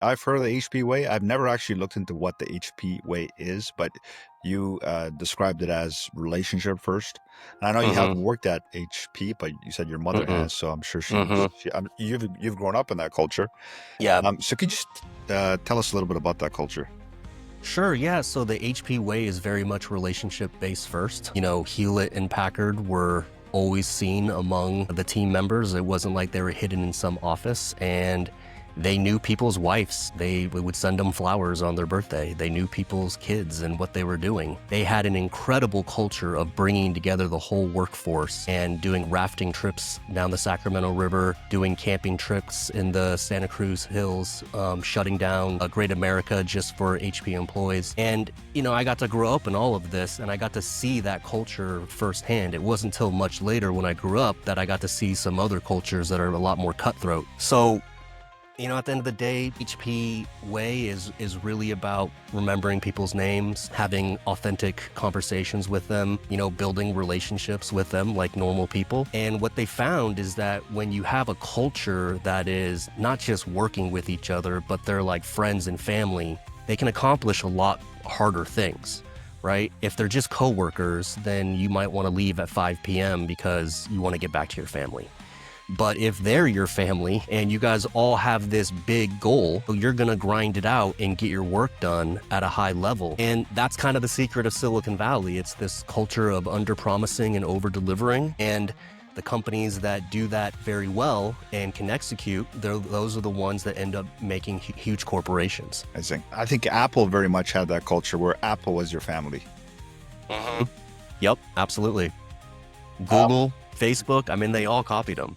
I've heard of the HP way. I've never actually looked into what the HP way is, but you described it as relationship first. And I know you Mm-hmm. haven't worked at HP, but you said your mother Mm-mm. has, so I'm sure Mm-hmm. you've grown up in that culture. Yeah. So could you just tell us a little bit about that culture? Sure, yeah. So the HP way is very much relationship based first. You know, Hewlett and Packard were always seen among the team members. It wasn't like they were hidden in some office, and they knew people's wives. They would send them flowers on their birthday. They knew people's kids and what they were doing. They had an incredible culture of bringing together the whole workforce and doing rafting trips down the Sacramento River, doing camping trips in the Santa Cruz Hills, shutting down Great America just for HP employees. And, you know, I got to grow up in all of this and I got to see that culture firsthand. It wasn't until much later when I grew up that I got to see some other cultures that are a lot more cutthroat. So, you know, at the end of the day, HP way is really about remembering people's names, having authentic conversations with them, you know, building relationships with them like normal people. And what they found is that when you have a culture that is not just working with each other, but they're like friends and family, they can accomplish a lot harder things. Right? If they're just coworkers, then you might want to leave at 5 p.m. because you want to get back to your family. But if they're your family and you guys all have this big goal, you're going to grind it out and get your work done at a high level. And that's kind of the secret of Silicon Valley. It's this culture of under-promising and over-delivering. And the companies that do that very well and can execute, those are the ones that end up making huge corporations. I think Apple very much had that culture where Apple was your family. Mhm. Yep, absolutely. Um, Google, Facebook, I mean, they all copied them.